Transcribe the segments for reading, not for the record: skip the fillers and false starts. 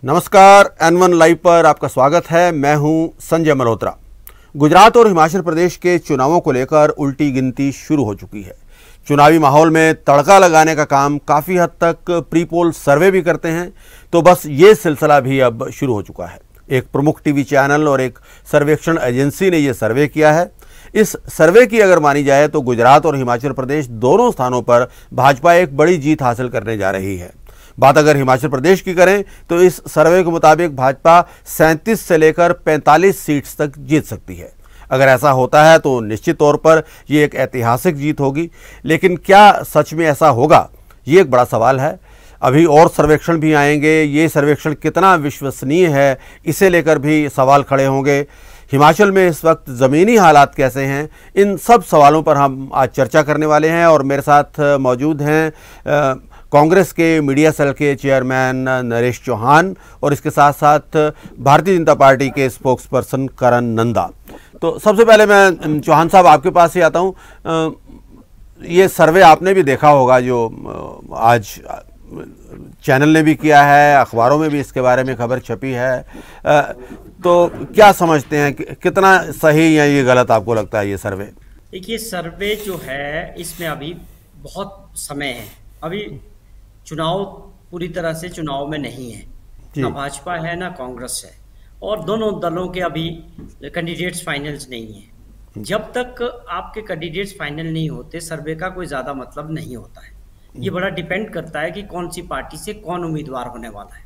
नमस्कार, N1 live पर आपका स्वागत है। मैं हूं संजय मल्होत्रा। गुजरात और हिमाचल प्रदेश के चुनावों को लेकर उल्टी गिनती शुरू हो चुकी है। चुनावी माहौल में तड़का लगाने का काम काफ़ी हद तक प्री पोल सर्वे भी करते हैं, तो बस ये सिलसिला भी अब शुरू हो चुका है। एक प्रमुख टीवी चैनल और एक सर्वेक्षण एजेंसी ने यह सर्वे किया है। इस सर्वे की अगर मानी जाए तो गुजरात और हिमाचल प्रदेश दोनों स्थानों पर भाजपा एक बड़ी जीत हासिल करने जा रही है। बात अगर हिमाचल प्रदेश की करें तो इस सर्वे के मुताबिक भाजपा 37 से लेकर 45 सीट्स तक जीत सकती है। अगर ऐसा होता है तो निश्चित तौर पर ये एक ऐतिहासिक जीत होगी, लेकिन क्या सच में ऐसा होगा, ये एक बड़ा सवाल है। अभी और सर्वेक्षण भी आएंगे, ये सर्वेक्षण कितना विश्वसनीय है इसे लेकर भी सवाल खड़े होंगे। हिमाचल में इस वक्त ज़मीनी हालात कैसे हैं, इन सब सवालों पर हम आज चर्चा करने वाले हैं। और मेरे साथ मौजूद हैं कांग्रेस के मीडिया सेल के चेयरमैन नरेश चौहान और इसके साथ साथ भारतीय जनता पार्टी के स्पोक्स पर्सन करण नंदा। तो सबसे पहले मैं चौहान साहब आपके पास ही आता हूँ। ये सर्वे आपने भी देखा होगा जो आज चैनल ने भी किया है, अखबारों में भी इसके बारे में खबर छपी है। तो क्या समझते हैं, कितना सही या ये गलत आपको लगता है ये सर्वे? देखिए, सर्वे जो है इसमें अभी बहुत समय है। अभी चुनाव पूरी तरह से चुनाव में नहीं है, ना भाजपा है ना कांग्रेस है, और दोनों दलों के अभी कैंडिडेट्स फाइनल्स नहीं है। जब तक आपके कैंडिडेट्स फाइनल नहीं होते सर्वे का कोई ज़्यादा मतलब नहीं होता है। ये बड़ा डिपेंड करता है कि कौन सी पार्टी से कौन उम्मीदवार होने वाला है।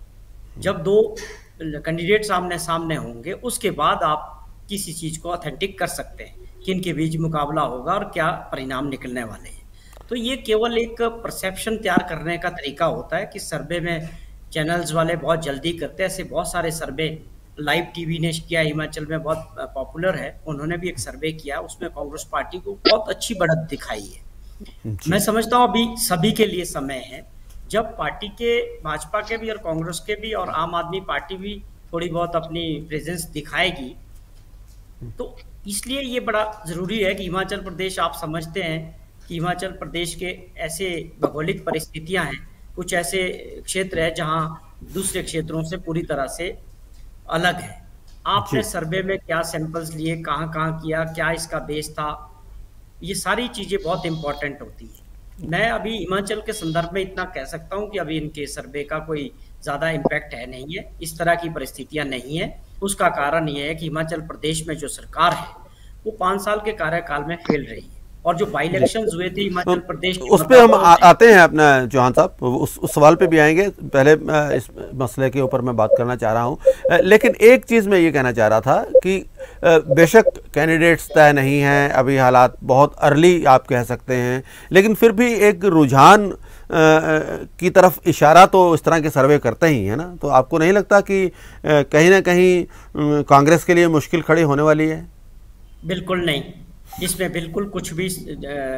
जब दो कैंडिडेट सामने सामने होंगे उसके बाद आप किसी चीज़ को ऑथेंटिक कर सकते हैं कि इनके बीच मुकाबला होगा और क्या परिणाम निकलने वाले हैं। तो ये केवल एक परसेप्शन तैयार करने का तरीका होता है कि सर्वे में चैनल्स वाले बहुत जल्दी करते हैं। ऐसे बहुत सारे सर्वे लाइव टीवी ने किया, हिमाचल में बहुत पॉपुलर है, उन्होंने भी एक सर्वे किया, उसमें कांग्रेस पार्टी को बहुत अच्छी बढ़त दिखाई है। मैं समझता हूँ अभी सभी के लिए समय है, जब पार्टी के भाजपा के भी और कांग्रेस के भी और आम आदमी पार्टी भी थोड़ी बहुत अपनी प्रेजेंस दिखाएगी। तो इसलिए ये बड़ा ज़रूरी है कि हिमाचल प्रदेश, आप समझते हैं कि हिमाचल प्रदेश के ऐसे भौगोलिक परिस्थितियां हैं, कुछ ऐसे क्षेत्र है जहां दूसरे क्षेत्रों से पूरी तरह से अलग है। आपने सर्वे में क्या सैंपल्स लिए, कहां कहां किया, क्या इसका बेस था, ये सारी चीजें बहुत इंपॉर्टेंट होती है। मैं अभी हिमाचल के संदर्भ में इतना कह सकता हूं कि अभी इनके सर्वे का कोई ज्यादा इम्पैक्ट है नहीं है, इस तरह की परिस्थितियां नहीं है। उसका कारण ये है कि हिमाचल प्रदेश में जो सरकार है वो 5 साल के कार्यकाल में फेल रही है, और जो बाई इलेक्शंस हुए थे हिमाचल प्रदेश उस पे हम आते हैं अपना चौहान साहब, उस सवाल पे भी आएंगे। पहले इस मसले के ऊपर मैं बात करना चाह रहा हूँ, लेकिन एक चीज़ मैं ये कहना चाह रहा था कि बेशक कैंडिडेट्स तय नहीं हैं, अभी हालात बहुत अर्ली आप कह सकते हैं, लेकिन फिर भी एक रुझान की तरफ इशारा तो इस तरह के सर्वे करते ही है ना। तो आपको नहीं लगता कि कहीं ना कहीं कांग्रेस के लिए मुश्किल खड़ी होने वाली है? बिल्कुल नहीं, इसमें बिल्कुल कुछ भी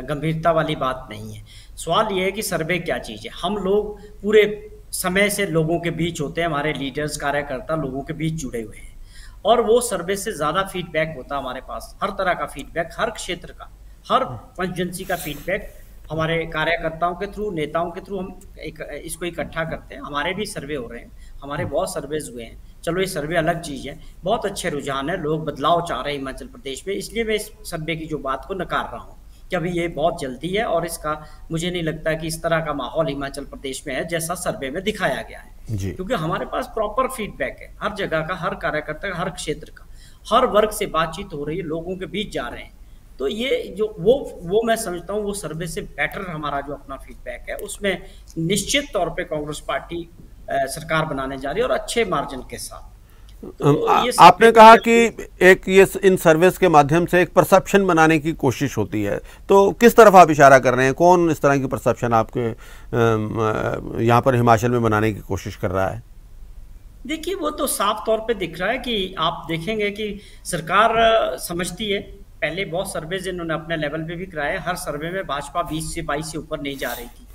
गंभीरता वाली बात नहीं है। सवाल ये है कि सर्वे क्या चीज़ है। हम लोग पूरे समय से लोगों के बीच होते हैं, हमारे लीडर्स, कार्यकर्ता लोगों के बीच जुड़े हुए हैं, और वो सर्वे से ज़्यादा फीडबैक होता है हमारे पास। हर तरह का फीडबैक, हर क्षेत्र का, हर कंस्टिट्यूएंसी का फीडबैक हमारे कार्यकर्ताओं के थ्रू, नेताओं के थ्रू हम इसको इकट्ठा करते हैं। हमारे भी सर्वे हो रहे हैं, हमारे बहुत सर्वेज हुए हैं। चलो, ये सर्वे अलग चीज़ है, बहुत अच्छे रुझान है, लोग बदलाव चाह रहे हैं हिमाचल प्रदेश में। इसलिए मैं इस सर्वे की जो बात को नकार रहा हूँ कि अभी ये बहुत जल्दी है, और इसका मुझे नहीं लगता कि इस तरह का माहौल हिमाचल प्रदेश में है जैसा सर्वे में दिखाया गया है। क्योंकि हमारे पास प्रॉपर फीडबैक है, हर जगह का, हर कार्यकर्ता का, हर क्षेत्र का, हर वर्ग से बातचीत हो रही है, लोगों के बीच जा रहे हैं। तो ये जो वो मैं समझता हूँ वो सर्वे से बेटर हमारा जो अपना फीडबैक है, उसमें निश्चित तौर पे कांग्रेस पार्टी सरकार बनाने जा रही है, और अच्छे मार्जिन के साथ। तो आपने कहा कि एक ये इन सर्विस के माध्यम से एक परसेप्शन बनाने की कोशिश होती है, तो किस तरफ आप इशारा कर रहे हैं? कौन इस तरह की परसेप्शन आपके यहाँ पर हिमाचल में बनाने की कोशिश कर रहा है? देखिए, वो तो साफ तौर पे दिख रहा है कि आप देखेंगे कि सरकार समझती है। पहले बहुत सर्वेज इन्होंने अपने लेवल पे भी कराए, हर सर्वे में भाजपा 20 से 22 से ऊपर नहीं जा रही थी।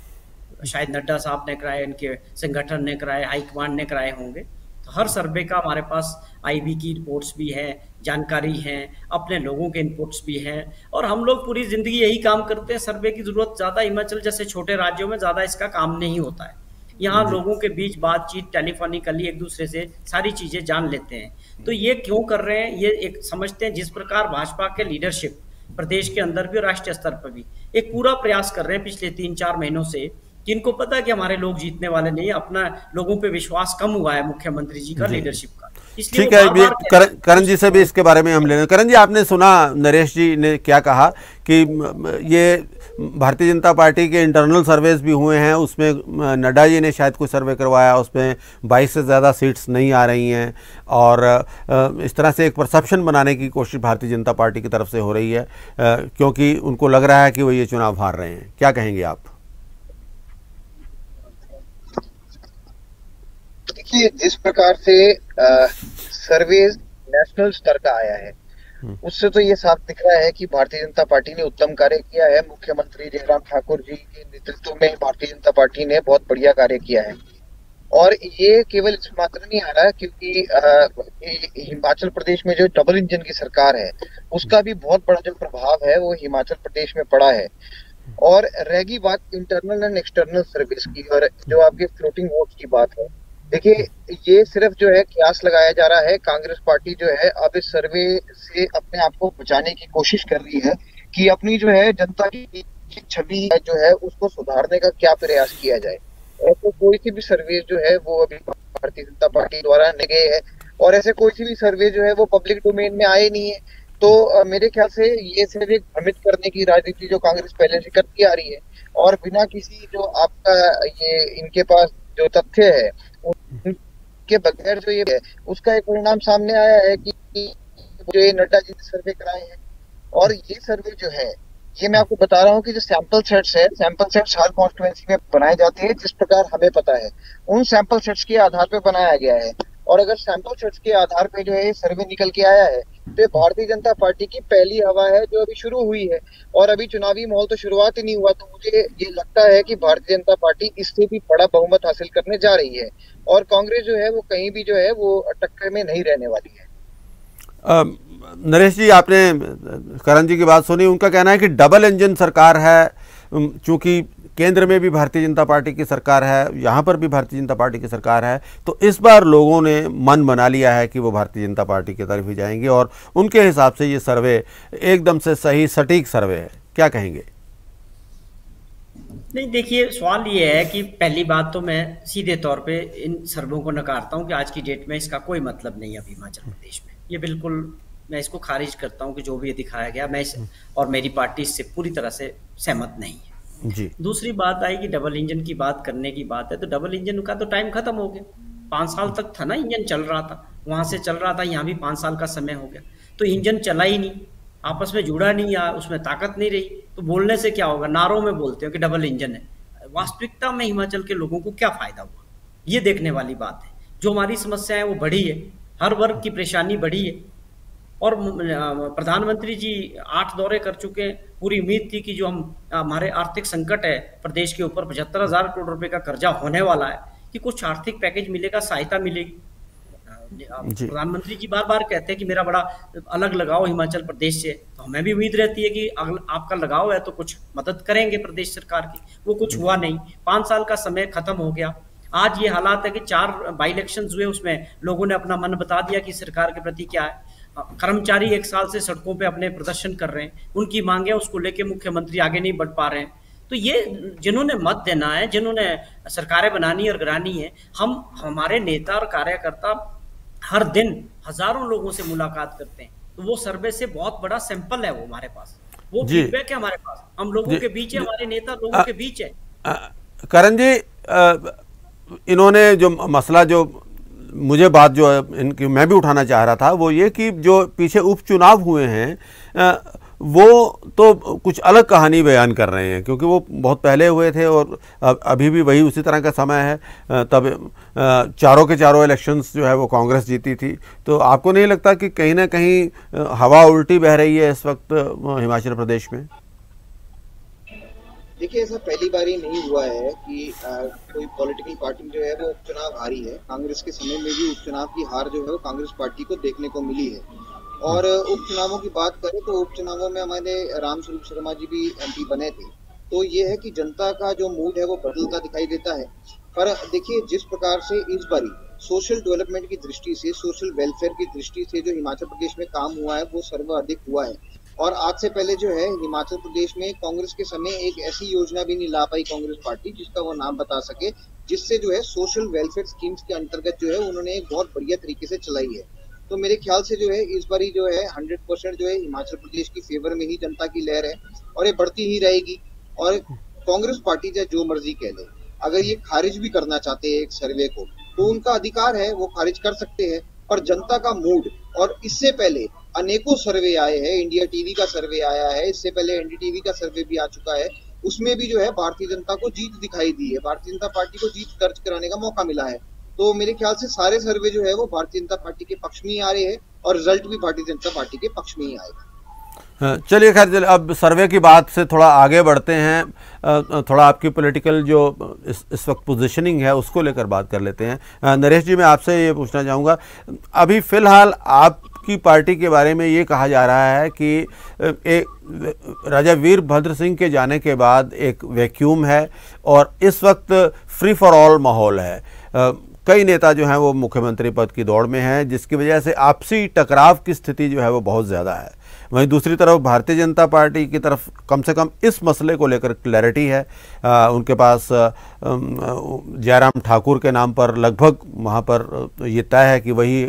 शायद नड्डा साहब ने कराए, इनके संगठन ने कराए, हाईकमांड ने कराए होंगे। तो हर सर्वे का हमारे पास आईबी की रिपोर्ट्स भी हैं, जानकारी है, अपने लोगों के इनपुट्स भी हैं, और हम लोग पूरी ज़िंदगी यही काम करते हैं। सर्वे की ज़रूरत ज़्यादा हिमाचल जैसे छोटे राज्यों में ज़्यादा इसका काम नहीं होता है। यहाँ जी लोगों के बीच बातचीत टेलीफोनिकली एक दूसरे से सारी चीजें जान लेते हैं। तो ये क्यों कर रहे हैं, ये एक समझते हैं जिस प्रकार भाजपा के लीडरशिप प्रदेश के अंदर भी और राष्ट्रीय स्तर पर भी एक पूरा प्रयास कर रहे हैं पिछले 3-4 महीनों से, कि इनको पता है कि हमारे लोग जीतने वाले नहीं है, अपना लोगों पे विश्वास कम हुआ है मुख्यमंत्री जी का जी। लीडरशिप का, इसलिए वो ठीक है, बार ये बार कह रहे हैं करण जी से भी दूसरों इसके बारे में हम ले लें। करण जी, आपने सुना नरेश जी ने क्या कहा कि ये भारतीय जनता पार्टी के इंटरनल सर्वेस भी हुए हैं, उसमें नड्डा जी ने शायद कोई सर्वे करवाया, उसमें 22 से ज़्यादा सीट्स नहीं आ रही हैं, और इस तरह से एक परसेप्शन बनाने की कोशिश भारतीय जनता पार्टी की तरफ से हो रही है, क्योंकि उनको लग रहा है कि वो ये चुनाव हार रहे हैं। क्या कहेंगे आप? देखिए, जिस प्रकार से सर्वे नेशनल स्तर का आया है, उससे तो ये साफ दिख रहा है कि भारतीय जनता पार्टी ने उत्तम कार्य किया है। मुख्यमंत्री जयराम ठाकुर जी के नेतृत्व में भारतीय जनता पार्टी ने बहुत बढ़िया कार्य किया है। और ये केवल इस मात्र नहीं आ रहा क्योंकि हिमाचल प्रदेश में जो डबल इंजन की सरकार है, उसका भी बहुत बड़ा जो प्रभाव है वो हिमाचल प्रदेश में पड़ा है। और रहेगी बात इंटरनल एंड एक्सटर्नल सर्विस की, और जो आपके फ्लोटिंग वोट्स की बात है, देखिए ये सिर्फ जो है कयास लगाया जा रहा है। कांग्रेस पार्टी जो है अब इस सर्वे से अपने आप को बचाने की कोशिश कर रही है कि अपनी जो है जनता की छवि जो है उसको सुधारने का क्या प्रयास किया जाए। ऐसे कोई सी भी सर्वे जो है वो अभी भारतीय जनता पार्टी द्वारा नहीं गए है, और ऐसे कोई सी भी सर्वे जो है वो पब्लिक डोमेन में आए नहीं है। तो मेरे ख्याल से ये सिर्फ एक भ्रमित करने की राजनीति जो कांग्रेस पहले से करती आ रही है, और बिना किसी जो आपका ये इनके पास जो तथ्य है उनके बगैर जो ये है उसका एक परिणाम सामने आया है कि जो ये नड्डा जी ने सर्वे कराए हैं। और ये सर्वे जो है, ये मैं आपको बता रहा हूँ कि जो सैंपल सेट्स है, सैंपल सेट्स हर कॉन्स्टिट्यूएंसी में बनाए जाते हैं जिस प्रकार हमें पता है, उन सैंपल सेट्स के आधार पे बनाया गया है। और अगर सैंपल सेट्स के आधार पे जो है सर्वे निकल के आया है, तो ये भारतीय जनता पार्टी की पहली हवा है जो अभी शुरू हुई है, और अभी चुनावी माहौल तो शुरुआत ही नहीं हुआ। तो मुझे ये लगता है कि भारतीय जनता पार्टी इससे भी बड़ा बहुमत हासिल करने जा रही है, और कांग्रेस जो है वो कहीं भी जो है वो टक्कर में नहीं रहने वाली है। नरेश जी, आपने करण जी की बात सुनी। उनका कहना है कि डबल इंजन सरकार है, चूंकि केंद्र में भी भारतीय जनता पार्टी की सरकार है, यहाँ पर भी भारतीय जनता पार्टी की सरकार है, तो इस बार लोगों ने मन बना लिया है कि वो भारतीय जनता पार्टी की तरफ ही जाएंगे, और उनके हिसाब से ये सर्वे एकदम से सही सटीक सर्वे है। क्या कहेंगे? नहीं, देखिए सवाल ये है कि पहली बात तो मैं सीधे तौर पे इन सर्वों को नकारता हूं कि आज की डेट में इसका कोई मतलब नहीं है अभी हिमाचल प्रदेश में। ये बिल्कुल मैं इसको खारिज करता हूं कि जो भी ये दिखाया गया, मैं इस और मेरी पार्टी इससे पूरी तरह से सहमत नहीं है। जी। दूसरी बात आई कि डबल इंजन की बात करने की बात है, तो डबल इंजन का तो टाइम खत्म हो गया। 5 साल तक था ना इंजन चल रहा था, वहां से चल रहा था, यहाँ भी 5 साल का समय हो गया, तो इंजन चला ही नहीं, आपस में जुड़ा नहीं, या उसमें ताकत नहीं रही। तो बोलने से क्या होगा, नारों में बोलते हो कि डबल इंजन है, वास्तविकता में हिमाचल के लोगों को क्या फायदा हुआ, ये देखने वाली बात है। जो हमारी समस्या है वो बढ़ी है, हर वर्ग की परेशानी बढ़ी है, और प्रधानमंत्री जी 8 दौरे कर चुके हैं। पूरी उम्मीद थी कि जो हमारे आर्थिक संकट है प्रदेश के ऊपर, 75,000 करोड़ रुपए का कर्जा होने वाला है, कि कुछ आर्थिक पैकेज मिलेगा, सहायता मिलेगी। प्रधानमंत्री जी बार बार कहते हैं कि मेरा बड़ा अलग लगाव हिमाचल प्रदेश से, तो हमें भी उम्मीद रहती है कि आपका लगाव है तो कुछ मदद करेंगे प्रदेश सरकार की। वो कुछ हुआ नहीं, 5 साल का समय खत्म हो गया। आज ये हालात है कि 4 बाई इलेक्शन हुए, उसमें लोगों ने अपना मन बता दिया कि सरकार के प्रति क्या है। कर्मचारी 1 साल से सड़कों पे अपने प्रदर्शन कर रहे हैं, उनकी मांगे उसको लेके मुख्यमंत्री आगे नहीं बढ़ पा रहे हैं। तो ये जिन्होंने मत देना है, जिन्होंने सरकारें बनानी और गिरानी है, हमारे नेता और कार्यकर्ता हर दिन हजारों लोगों से मुलाकात करते हैं, तो वो सर्वे से बहुत बड़ा सैंपल है वो हमारे पास, वो फीडबैक है हमारे पास, हम लोगों के बीच है, हमारे नेता लोगों के बीच है। करण जी, इन्होंने जो मसला, जो मुझे बात जो इनकी मैं भी उठाना चाह रहा था, वो ये कि जो पीछे उपचुनाव हुए हैं वो तो कुछ अलग कहानी बयान कर रहे हैं, क्योंकि वो बहुत पहले हुए थे और अभी भी वही उसी तरह का समय है। तब चारों के चारों इलेक्शंस जो है वो कांग्रेस जीती थी। तो आपको नहीं लगता कि कहीं ना कहीं हवा उल्टी बह रही है इस वक्त हिमाचल प्रदेश में? देखिए, ऐसा पहली बार ही नहीं हुआ है कि कोई पॉलिटिकल पार्टी जो है वो उपचुनाव हारी है। कांग्रेस के समय में भी उपचुनाव की हार जो है वो कांग्रेस पार्टी को देखने को मिली है। और उपचुनावों की बात करें तो उपचुनावों में हमारे रामस्वरूप शर्मा जी भी एमपी बने थे। तो ये है कि जनता का जो मूड है वो बदलता दिखाई देता है। पर देखिए जिस प्रकार से इस बारी सोशल डेवलपमेंट की दृष्टि से, सोशल वेलफेयर की दृष्टि से जो हिमाचल प्रदेश में काम हुआ है वो सर्वाधिक हुआ है। और आज से पहले जो है हिमाचल प्रदेश में कांग्रेस के समय एक ऐसी योजना भी नहीं ला पाई कांग्रेस पार्टी जिसका वो नाम बता सके, जिससे जो है सोशल वेलफेयर स्कीम्स के अंतर्गत जो है उन्होंने एक बहुत बढ़िया तरीके से चलाई है। तो मेरे ख्याल से जो है इस बारी जो है 100% जो है हिमाचल प्रदेश की फेवर में ही जनता की लहर है और ये बढ़ती ही रहेगी। और कांग्रेस पार्टी चाहे जो मर्जी कह ले, अगर ये खारिज भी करना चाहते हैं एक सर्वे को तो उनका अधिकार है, वो खारिज कर सकते हैं। पर जनता का मूड, और इससे पहले अनेकों सर्वे आए हैं, इंडिया टीवी का सर्वे आया है, इससे पहले एनडीटीवी का सर्वे भी आ चुका है, उसमें भी जो है भारतीय जनता को जीत दिखाई दी है, भारतीय जनता पार्टी को जीत दर्ज कराने का मौका मिला है। तो मेरे ख्याल से सारे सर्वे जो है वो भारतीय जनता पार्टी के पक्ष में ही आ रहे हैं और रिजल्ट भी भारतीय जनता पार्टी के पक्ष में ही आएगा। चलिए खैर, अब सर्वे की बात से थोड़ा आगे बढ़ते हैं, थोड़ा आपकी पॉलिटिकल जो इस वक्त पोजीशनिंग है उसको लेकर बात कर लेते हैं। नरेश जी, मैं आपसे ये पूछना चाहूँगा, अभी फ़िलहाल आपकी पार्टी के बारे में ये कहा जा रहा है कि एक राजा वीरभद्र सिंह के जाने के बाद एक वैक्यूम है और इस वक्त फ्री फॉर ऑल माहौल है। कई नेता जो हैं वो मुख्यमंत्री पद की दौड़ में हैं, जिसकी वजह से आपसी टकराव की स्थिति जो है वो बहुत ज़्यादा है। वहीं दूसरी तरफ भारतीय जनता पार्टी की तरफ कम से कम इस मसले को लेकर क्लैरिटी है। उनके पास जयराम ठाकुर के नाम पर लगभग वहाँ पर ये तय है कि वही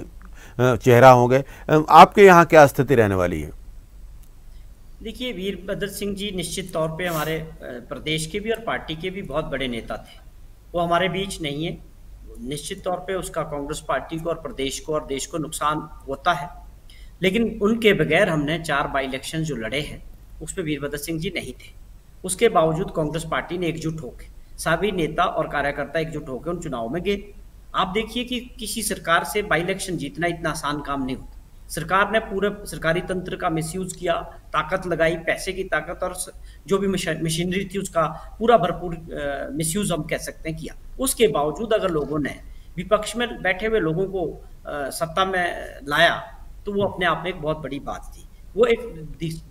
चेहरा होंगे। आपके यहाँ क्या स्थिति रहने वाली है? देखिए, वीरभद्र सिंह जी निश्चित तौर पे हमारे प्रदेश के भी और पार्टी के भी बहुत बड़े नेता थे। वो हमारे बीच नहीं है। निश्चित तौर पे उसका कांग्रेस पार्टी को और प्रदेश को और देश को नुकसान होता है, लेकिन उनके बगैर हमने 4 बाई इलेक्शन जो लड़े हैं उसमें वीरभद्र सिंह जी नहीं थे। उसके बावजूद कांग्रेस पार्टी ने एकजुट होकर, सभी नेता और कार्यकर्ता एकजुट होकर उन चुनाव में गए। आप देखिए कि किसी सरकार से बाई इलेक्शन जीतना इतना आसान काम नहीं होता। सरकार ने पूरे सरकारी तंत्र का मिसयूज किया, ताकत लगाई, पैसे की ताकत और जो भी मशीनरी थी उसका पूरा भरपूर मिसयूज हम कह सकते हैं किया। उसके बावजूद अगर लोगों ने विपक्ष में बैठे हुए लोगों को सत्ता में लाया तो वो अपने आप में एक बहुत बड़ी बात थी। वो एक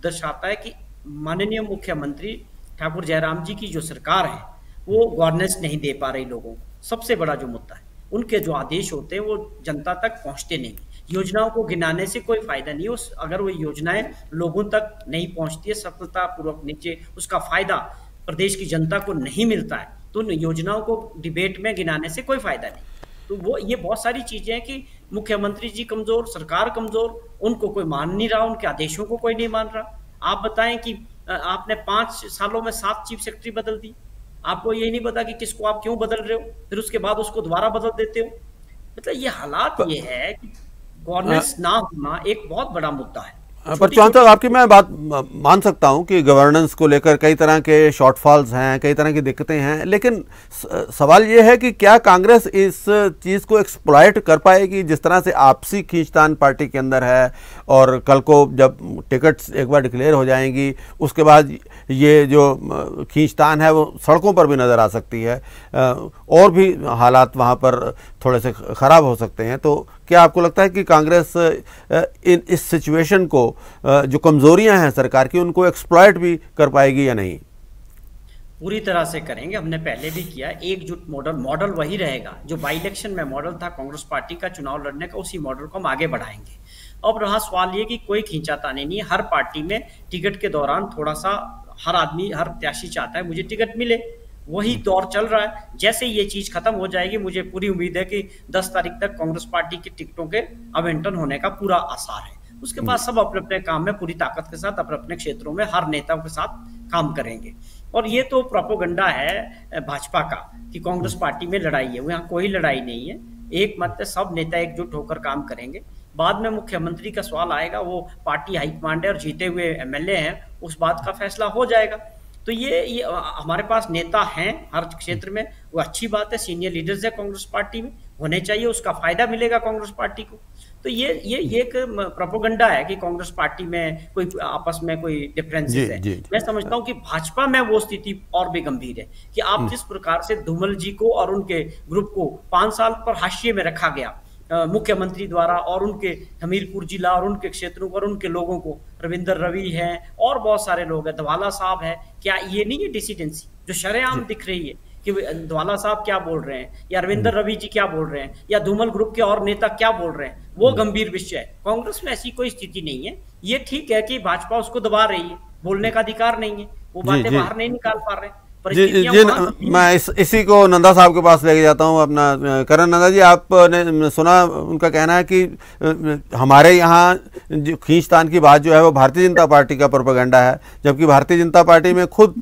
दर्शाता है कि माननीय मुख्यमंत्री ठाकुर जयराम जी की जो सरकार है वो गवर्नेंस नहीं दे पा रही लोगों को। सबसे बड़ा जो मुद्दा है, उनके जो आदेश होते हैं वो जनता तक पहुंचते नहीं। योजनाओं को गिनाने से कोई फायदा नहीं, उस अगर वो योजनाएं लोगों तक नहीं पहुंचती है सफलतापूर्वक नीचे, उसका फायदा प्रदेश की जनता को नहीं मिलता है, तो उन योजनाओं को डिबेट में गिनाने से कोई फायदा नहीं। तो वो ये बहुत सारी चीजें हैं कि मुख्यमंत्री जी कमजोर, सरकार कमजोर, उनको कोई मान नहीं रहा, उनके आदेशों को कोई नहीं मान रहा। आप बताएं कि आपने 5 सालों में 7 चीफ सेक्रेटरी बदल दी, आपको यही नहीं पता कि किसको आप क्यों बदल रहे हो, फिर उसके बाद उसको दोबारा बदल देते हो। मतलब ये हालात ये है कि गवर्नेंस ना होना एक बहुत बड़ा मुद्दा है। पर चौहान साहब, आपकी मैं बात मान सकता हूं कि गवर्नेंस को लेकर कई तरह के शॉर्टफॉल्स हैं, कई तरह की दिक्कतें हैं, लेकिन सवाल ये है कि क्या कांग्रेस इस चीज़ को एक्सप्लॉइट कर पाएगी? जिस तरह से आपसी खींचतान पार्टी के अंदर है और कल को जब टिकट्स एक बार डिक्लेयर हो जाएंगी उसके बाद ये जो खींचतान है वो सड़कों पर भी नज़र आ सकती है और भी हालात वहाँ पर थोड़े से ख़राब हो सकते हैं। तो क्या आपको लगता है कि कांग्रेस इस सिचुएशन को, जो कमजोरियां हैं सरकार की, उनको एक्सप्लॉइट भी कर पाएगी या नहीं? पूरी तरह से करेंगे। हमने पहले भी किया। एकजुट मॉडल वही रहेगा जो बाई इलेक्शन में मॉडल था कांग्रेस पार्टी का चुनाव लड़ने का, उसी मॉडल को हम आगे बढ़ाएंगे। अब रहा सवाल ये कि कोई खींचातानी नहीं है। हर पार्टी में टिकट के दौरान थोड़ा सा हर आदमी, हर प्रत्याशी चाहता है मुझे टिकट मिले, वही दौर चल रहा है। जैसे ये चीज खत्म हो जाएगी, मुझे पूरी उम्मीद है कि 10 तारीख तक कांग्रेस पार्टी की टिकटों के आवंटन होने का पूरा आसार है। उसके बाद सब अपने अपने काम में पूरी ताकत के साथ अपने अपने क्षेत्रों में हर नेताओं के साथ काम करेंगे। और ये तो प्रोपोगंडा है भाजपा का कि कांग्रेस पार्टी में लड़ाई है। यहाँ कोई लड़ाई नहीं है, एक मत है, सब नेता एकजुट होकर काम करेंगे। बाद में मुख्यमंत्री का सवाल आएगा, वो पार्टी हाईकमांड है और जीते हुए एमएलए हैं, उस बात का फैसला हो जाएगा। तो ये हमारे पास नेता हैं हर क्षेत्र में, वो अच्छी बात है। सीनियर लीडर्स है कांग्रेस पार्टी में, होने चाहिए, उसका फायदा मिलेगा कांग्रेस पार्टी को। तो ये एक प्रोपोगंडा है कि कांग्रेस पार्टी में कोई आपस में कोई डिफरेंसेस है। मैं समझता हूं कि भाजपा में वो स्थिति और भी गंभीर है कि आप जिस प्रकार से धूमल जी को और उनके ग्रुप को 5 साल पर हाशिए में रखा गया मुख्यमंत्री द्वारा, और उनके हमीरपुर जिला और उनके क्षेत्रों पर उनके लोगों को, रविंदर रवि हैं और बहुत सारे लोग हैं, धवाला साहब है, क्या ये नहीं है डिसिडेंसी जो शरेआम दिख रही है कि धवाला साहब क्या बोल रहे हैं या रविंदर रवि जी क्या बोल रहे हैं या धूमल ग्रुप के और नेता क्या बोल रहे हैं, वो गंभीर विषय है। कांग्रेस में ऐसी कोई स्थिति नहीं है। ये ठीक है कि भाजपा उसको दबा रही है, बोलने का अधिकार नहीं है, वो बातें बाहर नहीं निकाल पा रहे। मैं इसी को नंदा साहब के पास लेके जाता हूँ अपना। करण नंदा जी, आपने सुना उनका कहना है कि हमारे यहाँ जो खींचतान की बात जो है वो भारतीय जनता पार्टी का प्रोपेगेंडा है, जबकि भारतीय जनता पार्टी में खुद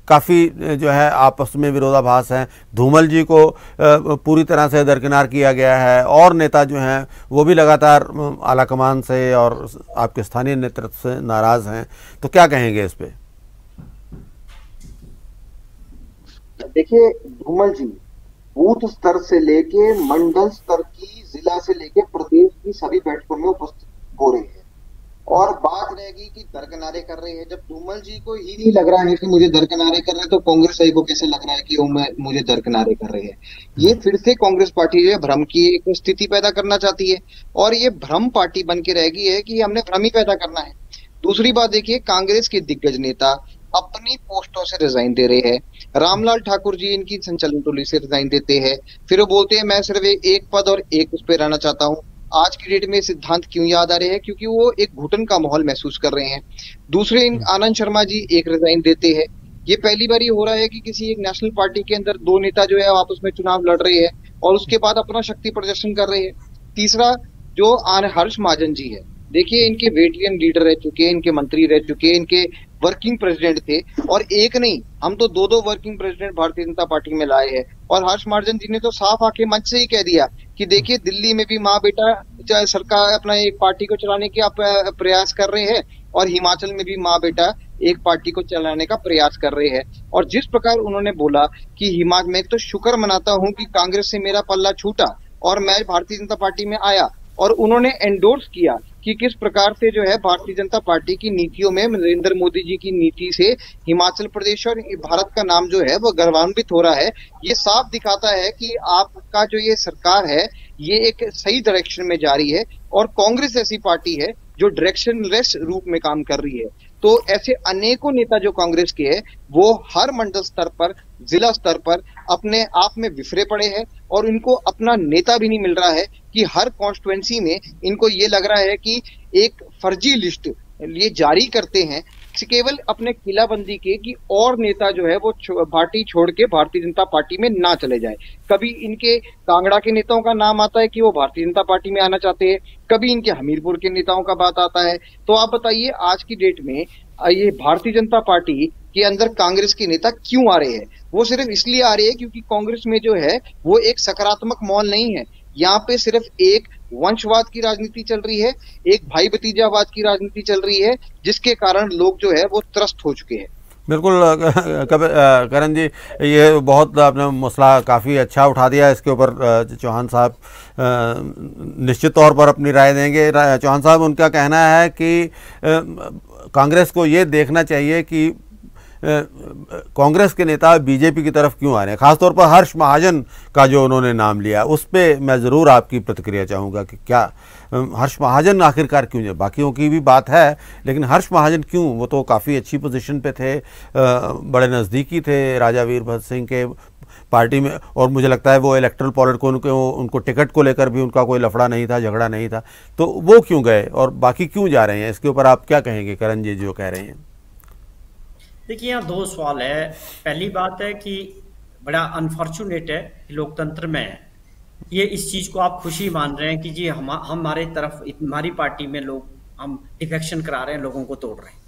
काफ़ी जो है आपस में विरोधाभास हैं। धूमल जी को पूरी तरह से दरकिनार किया गया है और नेता जो हैं वो भी लगातार आलाकमान से और आपके स्थानीय नेतृत्व से नाराज़ हैं। तो क्या कहेंगे इस पे? देखिए, धूमल जी बूथ स्तर से लेके मंडल स्तर की, जिला से लेके प्रदेश की सभी बैठकों में उपस्थित हो रहे हैं। और बात रहेगी कि दरकिनारे कर रहे हैं, जब धूमल जी को ही नहीं लग रहा है कि मुझे दरकिनारे कर रहे हैं, तो कांग्रेस सही को कैसे लग रहा है कि मुझे दरकिनारे कर रहे हैं? ये फिर से कांग्रेस पार्टी जो है भ्रम की एक स्थिति पैदा करना चाहती है, और ये भ्रम पार्टी बन के रह गई है कि हमने भ्रम ही पैदा करना है। दूसरी बात देखिए, कांग्रेस के दिग्गज नेता अपनी पोस्टों से रिजाइन दे रहे हैं। रामलाल ठाकुर जी इनकी संचालन टोली से रिजाइन देते हैं, फिर वो बोलते हैं मैं सिर्फ एक पद और एक उस पे रहना चाहता हूँ। आज की डेट में सिद्धांत क्यों याद आ रहे हैं? क्योंकि वो एक घुटन का माहौल महसूस कर रहे हैं। दूसरे आनंद शर्मा जी एक रिजाइन देते हैं। ये पहली बार हो रहा है कि किसी एक नेशनल पार्टी के अंदर दो नेता जो है आपस में चुनाव लड़ रहे हैं और उसके बाद अपना शक्ति प्रदर्शन कर रहे हैं। तीसरा जो हर्ष महाजन जी है, देखिए इनके वेटरियन लीडर रह चुके हैं, इनके मंत्री रह चुके हैं, इनके वर्किंग प्रेसिडेंट थे, और एक नहीं हम तो दो working president Bharatiya Janata party में लाए हैं। और हर्ष महाजन जी ने तो साफ आके मंच से ही कह दिया कि देखिए दिल्ली में भी माँ बेटा सरकार अपना एक पार्टी को चलाने के आप प्रयास कर रहे हैं, और हिमाचल में भी माँ बेटा एक पार्टी को चलाने का प्रयास कर रहे हैं। और जिस प्रकार उन्होंने बोला कि हिमाचल में, तो शुक्र मनाता हूं कि कांग्रेस से मेरा पल्ला छूटा और मैं भारतीय जनता पार्टी में आया, और उन्होंने एंडोर्स किया कि किस प्रकार से जो है भारतीय जनता पार्टी की नीतियों में, नरेंद्र मोदी जी की नीति से हिमाचल प्रदेश और भारत का नाम जो है वो गौरवान्वित हो रहा है। ये साफ दिखाता है कि आपका जो ये सरकार है ये एक सही डायरेक्शन में जा रही है, और कांग्रेस ऐसी पार्टी है जो डायरेक्शनलेस रूप में काम कर रही है। तो ऐसे अनेकों नेता जो कांग्रेस के हैं वो हर मंडल स्तर पर, जिला स्तर पर अपने आप में बिफरे पड़े हैं, और इनको अपना नेता भी नहीं मिल रहा है कि हर कॉन्स्टिट्यूएंसी में इनको ये लग रहा है कि एक फर्जी लिस्ट ये जारी करते हैं केवल अपने किलाबंदी के, कि और नेता जो है वो पार्टी छोड़ के भारतीय जनता पार्टी में ना चले जाए। कभी इनके कांगड़ा के नेताओं का नाम आता है कि वो भारतीय जनता पार्टी में आना चाहते हैं, कभी इनके हमीरपुर के नेताओं का बात आता है। तो आप बताइए आज की डेट में ये भारतीय जनता पार्टी के अंदर कांग्रेस के नेता क्यों आ रहे हैं? वो सिर्फ इसलिए आ रहे हैं क्योंकि कांग्रेस में जो है वो एक सकारात्मक माहौल नहीं है। यहाँ पे सिर्फ एक वंशवाद की राजनीति चल रही है, एक भाई भतीजावाद की राजनीति चल रही है, जिसके कारण लोग जो है वो त्रस्त हो चुके हैं। बिल्कुल करण जी, ये बहुत आपने मसला काफ़ी अच्छा उठा दिया। इसके ऊपर चौहान साहब निश्चित तौर पर अपनी राय देंगे। चौहान साहब, उनका कहना है कि कांग्रेस को ये देखना चाहिए कि कांग्रेस के नेता बीजेपी की तरफ क्यों आ रहे हैं। खासतौर पर हर्ष महाजन का जो उन्होंने नाम लिया, उस पर मैं ज़रूर आपकी प्रतिक्रिया चाहूँगा कि क्या हर्ष महाजन आखिरकार क्यों है? बाकियों की भी बात है, लेकिन हर्ष महाजन क्यों? वो तो काफ़ी अच्छी पोजीशन पे थे, बड़े नज़दीकी थे राजा वीरभद्र सिंह के पार्टी में, और मुझे लगता है वो इलेक्ट्रल पॉलिटिक्स को, उनको टिकट को लेकर भी उनका कोई लफड़ा नहीं था, झगड़ा नहीं था। तो वो क्यों गए और बाकी क्यों जा रहे हैं? इसके ऊपर आप क्या कहेंगे करण जी जो कह रहे हैं? देखिए, यहाँ दो सवाल है। पहली बात है कि बड़ा अनफॉर्चुनेट है कि लोकतंत्र में ये इस चीज़ को आप खुशी मान रहे हैं कि जी हमारे तरफ, हमारी पार्टी में लोग, हम डिफेक्शन करा रहे हैं, लोगों को तोड़ रहे हैं।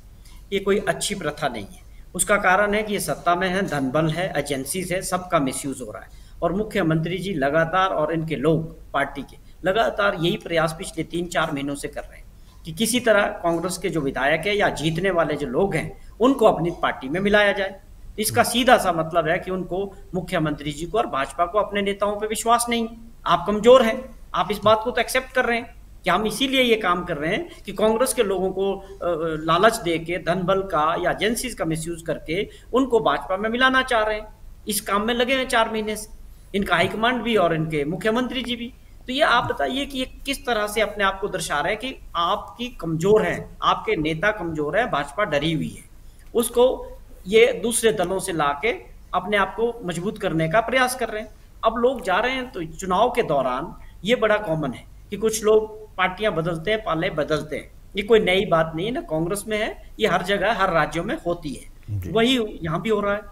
ये कोई अच्छी प्रथा नहीं है। उसका कारण है कि ये सत्ता में है, धनबल है, एजेंसीज है, सबका मिसयूज हो रहा है। और मुख्यमंत्री जी लगातार, और इनके लोग पार्टी के लगातार यही प्रयास पिछले 3-4 महीनों से कर रहे हैं कि किसी तरह कांग्रेस के जो विधायक है या जीतने वाले जो लोग हैं उनको अपनी पार्टी में मिलाया जाए। इसका सीधा सा मतलब है कि उनको, मुख्यमंत्री जी को और भाजपा को, अपने नेताओं पे विश्वास नहीं। आप कमजोर हैं, आप इस बात को तो एक्सेप्ट कर रहे हैं कि हम इसीलिए ये काम कर रहे हैं कि कांग्रेस के लोगों को लालच दे के, धन बल का या एजेंसीज का मिसयूज करके उनको भाजपा में मिलाना चाह रहे हैं। इस काम में लगे हैं 4 महीने से, इनका हाईकमांड भी और इनके मुख्यमंत्री जी भी। तो ये आप बताइए कि ये किस तरह से अपने आप को दर्शा रहे हैं कि आपकी कमजोर है, आपके नेता कमजोर है, भाजपा डरी हुई है। उसको ये दूसरे दलों से लाके अपने आप को मजबूत करने का प्रयास कर रहे हैं। अब लोग जा रहे हैं तो चुनाव के दौरान ये बड़ा कॉमन है कि कुछ लोग पार्टियां बदलते हैं, पाले बदलते हैं। ये कोई नई बात नहीं है, ना कांग्रेस में है, ये हर जगह हर राज्यों में होती है। वही यहाँ भी हो रहा है।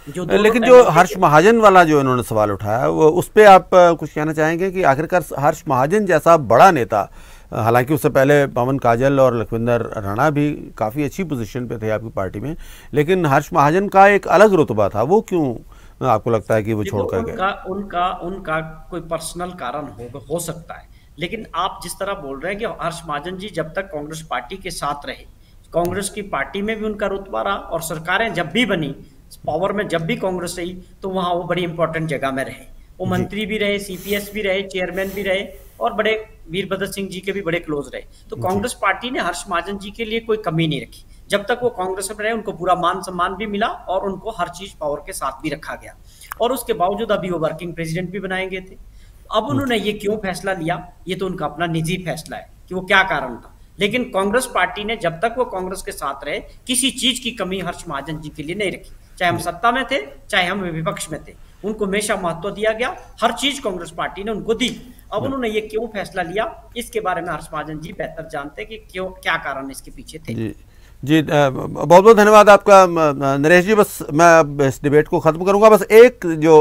लेकिन जो हर्ष महाजन वाला जो इन्होंने सवाल उठाया, वो उस पर आप कुछ कहना चाहेंगे कि आखिरकार हर्ष महाजन जैसा बड़ा नेता, हालांकि उससे पहले पवन काजल और लखविंदर राणा भी काफ़ी अच्छी पोजीशन पे थे आपकी पार्टी में, लेकिन हर्ष महाजन का एक अलग रुतबा था, वो क्यों आपको लगता है कि वो छोड़ कर गए? उनका कोई पर्सनल कारण हो सकता है, लेकिन आप जिस तरह बोल रहे हैं कि हर्ष महाजन जी जब तक कांग्रेस पार्टी के साथ रहे, कांग्रेस की पार्टी में भी उनका रुतबा रहा, और सरकारें जब भी बनी, पावर में जब भी कांग्रेस रही, तो वहां वो बड़ी इंपॉर्टेंट जगह में रहे। वो मंत्री भी रहे, सीपीएस भी रहे, चेयरमैन भी रहे, और बड़े वीरभद्र सिंह जी के भी बड़े क्लोज रहे। तो कांग्रेस पार्टी ने हर्ष महाजन जी के लिए कोई कमी नहीं रखी। जब तक वो कांग्रेस में रहे, उनको पूरा मान सम्मान भी मिला और उनको हर चीज पावर के साथ भी रखा गया, और उसके बावजूद अभी वो वर्किंग प्रेसिडेंट भी बनाए गए थे। अब उन्होंने ये क्यों फैसला लिया, ये तो उनका अपना निजी फैसला है कि वो क्या कारण था, लेकिन कांग्रेस पार्टी ने जब तक वो कांग्रेस के साथ रहे, किसी चीज की कमी हर्ष महाजन जी के लिए नहीं रखी। चाहे हम सत्ता में थे, चाहे हम विपक्ष में थे, उनको हमेशा महत्व दिया गया, हर चीज कांग्रेस पार्टी ने उनको दी। अब उन्होंने ये क्यों फैसला लिया, इसके बारे में हर्ष महाजन जी बेहतर जानते कि क्यों, क्या कारण इसके पीछे थे। जी बहुत बहुत धन्यवाद आपका नरेश जी। बस मैं इस डिबेट को ख़त्म करूंगा। बस एक जो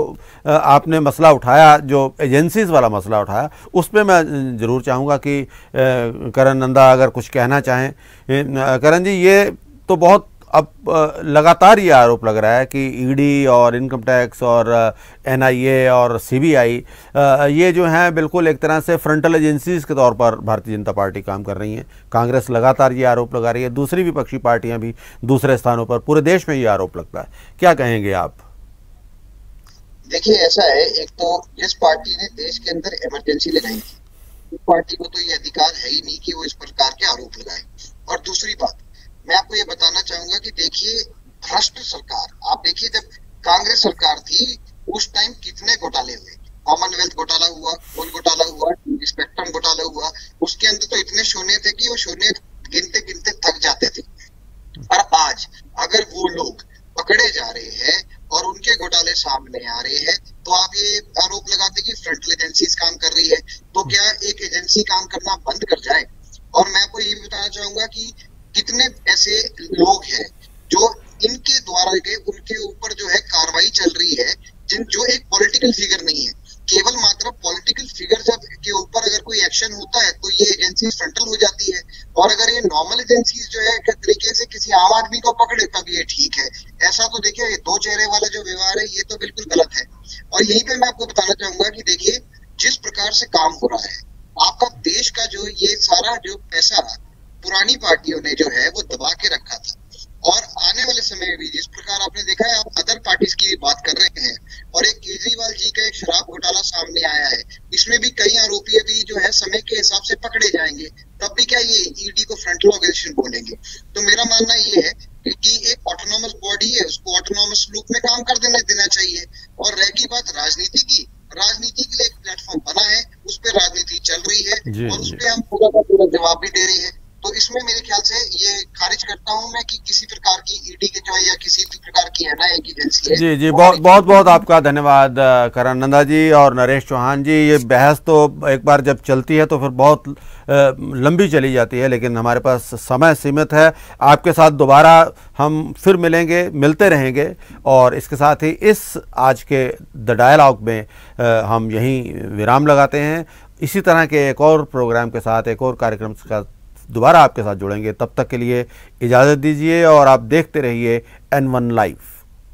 आपने मसला उठाया, जो एजेंसीज वाला मसला उठाया, उस पर मैं ज़रूर चाहूँगा कि करण नंदा अगर कुछ कहना चाहें। करण जी, ये तो बहुत अब लगातार ये आरोप लग रहा है कि ईडी और इनकम टैक्स और एनआईए और सीबीआई ये जो हैं बिल्कुल एक तरह से फ्रंटल एजेंसीज के तौर पर भारतीय जनता पार्टी काम कर रही हैं। कांग्रेस लगातार ये आरोप लगा रही है, दूसरी विपक्षी पार्टियां भी दूसरे स्थानों पर, पूरे देश में ये आरोप लगता है। क्या कहेंगे आप? देखिए, ऐसा है, एक तो जिस पार्टी ने देश के अंदर इमरजेंसी लगाई थी, उस पार्टी को तो ये अधिकार है ही नहीं कि वो इस प्रकार के आरोप लगाए। और दूसरी बात, मैं आपको ये बताना चाहूंगा कि देखिए, भ्रष्ट सरकार, आप देखिए जब कांग्रेस सरकार थी उस टाइम कितने घोटाले हुए, कॉमनवेल्थ घोटाला हुआ, कोल घोटाला हुआ, स्पेक्ट्रम घोटाला हुआ, उसके अंदर तो इतने शून्य थे कि वो शून्य गिनते गिनते थक जाते थे। और आज अगर वो लोग पकड़े जा रहे हैं और उनके घोटाले सामने आ रहे हैं, तो आप ये आरोप लगाते कि फ्रंटल एजेंसीज काम कर रही है, तो क्या एक एजेंसी काम करना बंद कर जाए? और मैं आपको ये बताना चाहूंगा कि कितने ऐसे लोग हैं जो इनके द्वारा के उनके ऊपर जो है कार्रवाई चल रही है, जो एक पॉलिटिकल फिगर नहीं है, केवल मात्र पॉलिटिकल फिगर जब के ऊपर अगर कोई एक्शन होता है तो ये एजेंसी फ्रंटल हो जाती है। और अगर ये नॉर्मल एजेंसीज जो है तरीके से किसी आम आदमी को पकड़े तब ये ठीक है। ऐसा तो देखिए, ये दो चेहरे वाला जो व्यवहार है ये तो बिल्कुल गलत है। और यहीं पे मैं आपको बताना चाहूंगा कि देखिए, जिस प्रकार से काम हो रहा है, आपका देश का जो ये सारा जो पैसा पुरानी पार्टियों ने जो है वो दबा के रखा था, और आने वाले समय में भी जिस प्रकार आपने देखा है, आप अदर पार्टीज की भी बात कर रहे हैं, और एक केजरीवाल जी का एक शराब घोटाला सामने आया है, इसमें भी कई आरोपी अभी जो है समय के हिसाब से पकड़े जाएंगे, तब भी क्या ये ईडी को फ्रंटल ऑर्गेनाइजेशन बोलेंगे? तो मेरा मानना ये है कि एक ऑटोनॉमस बॉडी है, उसको ऑटोनॉमस रूप में काम कर देना चाहिए। और रह की बात राजनीति की, राजनीति के लिए एक प्लेटफॉर्म बना है, उस पर राजनीति चल रही है और उस पर हम पूरा का पूरा जवाब भी दे रहे हैं। तो इसमें मेरे ख्याल से ये खारिज करता हूं मैं कि किसी प्रकार की ईडी के जो है या किसी भी प्रकार की एनआईए की एजेंसी है। जी बहुत बहुत आपका धन्यवाद करण नंदा जी और नरेश चौहान जी। ये बहस तो एक बार जब चलती है तो फिर बहुत लंबी चली जाती है, लेकिन हमारे पास समय सीमित है। आपके साथ दोबारा हम फिर मिलते रहेंगे, और इसके साथ ही इस आज के द डायलॉग में हम यहीं विराम लगाते हैं। इसी तरह के एक और प्रोग्राम के साथ, एक और कार्यक्रम का दोबारा आपके साथ जुड़ेंगे। तब तक के लिए इजाज़त दीजिए और आप देखते रहिए N1 लाइव।